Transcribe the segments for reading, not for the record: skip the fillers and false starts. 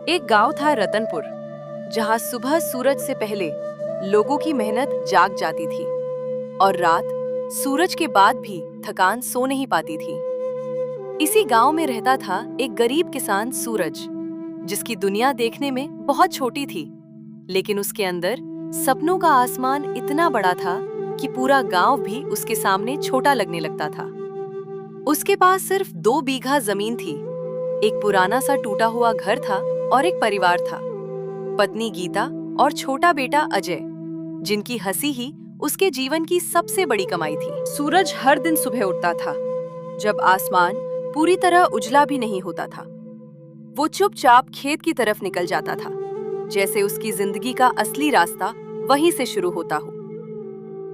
एक गांव था रतनपुर, जहां सुबह सूरज से पहले लोगों की मेहनत जाग जाती थी और रात सूरज के बाद भी थकान सो नहीं पाती थी। इसी गांव में रहता था एक गरीब किसान सूरज, जिसकी दुनिया देखने में बहुत छोटी थी, लेकिन उसके अंदर सपनों का आसमान इतना बड़ा था कि पूरा गांव भी उसके सामने छोटा लगने लगता था। उसके पास सिर्फ 2 बीघा जमीन थी, एक पुराना सा टूटा हुआ घर था और एक परिवार था, पत्नी गीता और छोटा बेटा अजय, जिनकी हंसी ही उसके जीवन की सबसे बड़ी कमाई थी। सूरज हर दिन सुबह उठता था, जब आसमान पूरी तरह उजला भी नहीं होता था। वो चुपचाप खेत की तरफ निकल जाता था, जैसे उसकी जिंदगी का असली रास्ता वहीं से शुरू होता हो।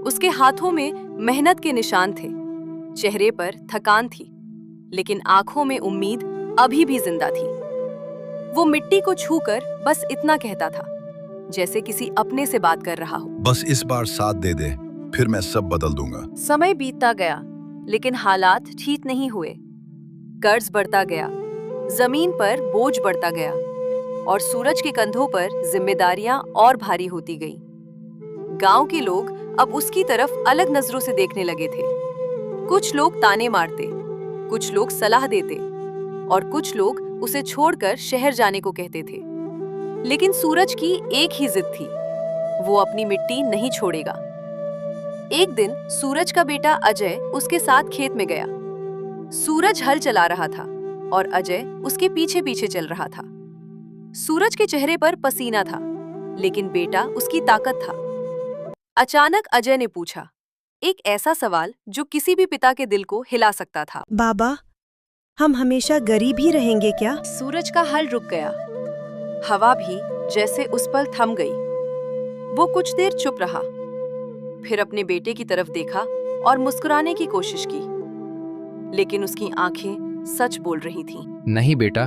उसके हाथों में मेहनत के निशान थे, चेहरे पर थकान थी, लेकिन आंखों में उम्मीद अभी भी जिंदा थी। वो मिट्टी को छूकर बस इतना कहता था, जैसे किसी अपने से बात कर रहा हो। बस इस बार साथ दे दे, फिर मैं सब बदल दूंगा। समय बीतता गया, लेकिन हालात ठीक नहीं हुए। कर्ज बढ़ता गया, जमीन पर बोझ बढ़ता गया और सूरज के कंधों पर जिम्मेदारियां और भारी होती गई। गांव के लोग अब उसकी तरफ अलग नजरों से देखने लगे थे। कुछ लोग ताने मारते, कुछ लोग सलाह देते और कुछ लोग उसे छोड़कर शहर जाने को कहते थे। लेकिन सूरज की एक ही जिद थी, वो अपनी मिट्टी नहीं छोड़ेगा। एक दिन सूरज का बेटा अजय उसके साथ खेत में गया। सूरज हल चला रहा था और अजय उसके पीछे पीछे चल रहा था। सूरज के चेहरे पर पसीना था, लेकिन बेटा उसकी ताकत था। अचानक अजय ने पूछा, एक ऐसा सवाल जो किसी भी पिता के दिल को हिला सकता था। बाबा, हम हमेशा गरीब ही रहेंगे क्या? सूरज का हल रुक गया, हवा भी जैसे उस पर थम गई। वो कुछ देर चुप रहा, फिर अपने बेटे की तरफ देखा और मुस्कुराने की कोशिश की, लेकिन उसकी आंखें सच बोल रही थीं। नहीं बेटा,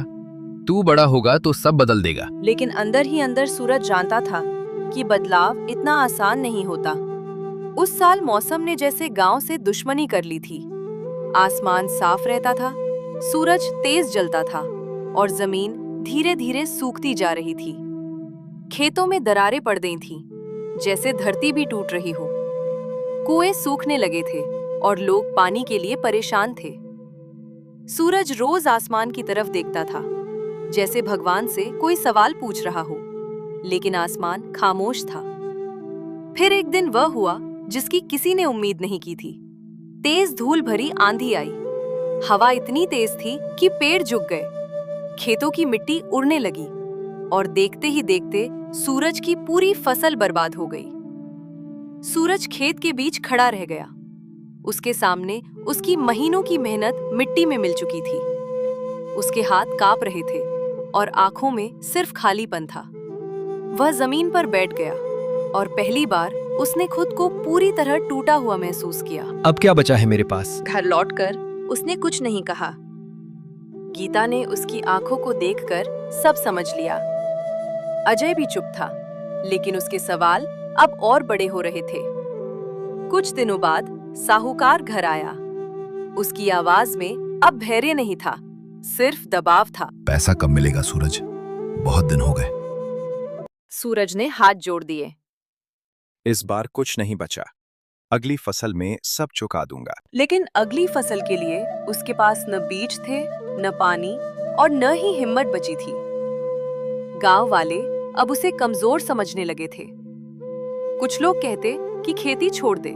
तू बड़ा होगा तो सब बदल देगा। लेकिन अंदर ही अंदर सूरज जानता था कि बदलाव इतना आसान नहीं होता। उस साल मौसम ने जैसे गांव से दुश्मनी कर ली थी। आसमान साफ रहता था, सूरज तेज जलता था और जमीन धीरे धीरे सूखती जा रही थी। खेतों में दरारें पड़ गई थीं, जैसे धरती भी टूट रही हो। कुएं सूखने लगे थे और लोग पानी के लिए परेशान थे। सूरज रोज आसमान की तरफ देखता था, जैसे भगवान से कोई सवाल पूछ रहा हो, लेकिन आसमान खामोश था। फिर एक दिन वह हुआ जिसकी किसी ने उम्मीद नहीं की थी। तेज धूल भरी आंधी आई। हवा इतनी तेज थी कि पेड़ झुक गए, खेतों की मिट्टी उड़ने लगी और देखते ही देखते सूरज की पूरी फसल बर्बाद हो गई। सूरज खेत के बीच खड़ा रह गया। उसके सामने उसकी महीनों की मेहनत मिट्टी में मिल चुकी थी। उसके हाथ कांप रहे थे और आंखों में सिर्फ खालीपन था। वह जमीन पर बैठ गया और पहली बार उसने खुद को पूरी तरह टूटा हुआ महसूस किया। अब क्या बचा है मेरे पास? घर लौटकर उसने कुछ नहीं कहा। गीता ने उसकी आंखों को देखकर सब समझ लिया। अजय भी चुप था, लेकिन उसके सवाल अब और बड़े हो रहे थे। कुछ दिनों बाद साहूकार घर आया। उसकी आवाज में अब धैर्य नहीं था, सिर्फ दबाव था। पैसा कब मिलेगा सूरज? बहुत दिन हो गए। सूरज ने हाथ जोड़ दिए। इस बार कुछ नहीं बचा, अगली फसल में सब चुका दूंगा। लेकिन अगली फसल के लिए उसके पास न बीज थे, न पानी और न ही हिम्मत बची थी। गांव वाले अब उसे कमजोर समझने लगे थे। कुछ लोग कहते कि खेती छोड़ दे,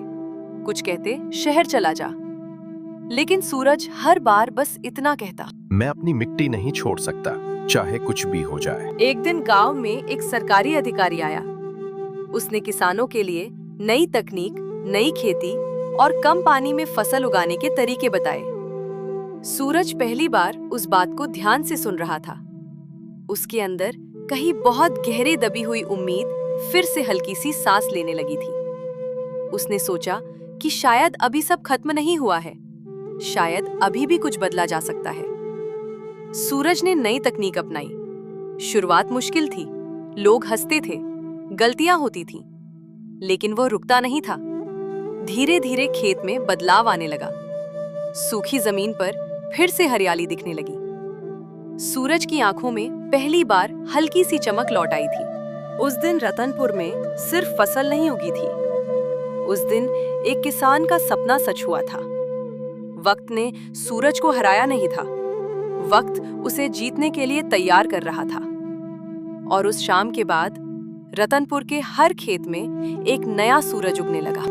कुछ कहते शहर चला जा। लेकिन सूरज हर बार बस इतना कहता, मैं अपनी मिट्टी नहीं छोड़ सकता, चाहे कुछ भी हो जाए। एक दिन गांव में एक सरकारी अधिकारी आया। उसने किसानों के लिए नई तकनीक, नई खेती और कम पानी में फसल उगाने के तरीके बताए। सूरज पहली बार उस बात को ध्यान से सुन रहा था। उसके अंदर कहीं बहुत गहरे दबी हुई उम्मीद फिर से हल्की सी सांस लेने लगी थी। उसने सोचा कि शायद अभी सब खत्म नहीं हुआ है, शायद अभी भी कुछ बदला जा सकता है। सूरज ने नई तकनीक अपनाई। शुरुआत मुश्किल थी, लोग हंसते थे, गलतियां होती थीं, लेकिन वो रुकता नहीं था। धीरे धीरे खेत में बदलाव आने लगा। सूखी जमीन पर फिर से हरियाली दिखने लगी। सूरज की आंखों में पहली बार हल्की सी चमक लौट आई थी। उस दिन रतनपुर में सिर्फ फसल नहीं उगी थी, उस दिन एक किसान का सपना सच हुआ था। वक्त ने सूरज को हराया नहीं था, वक्त उसे जीतने के लिए तैयार कर रहा था। और उस शाम के बाद रतनपुर के हर खेत में एक नया सूरज उगने लगा।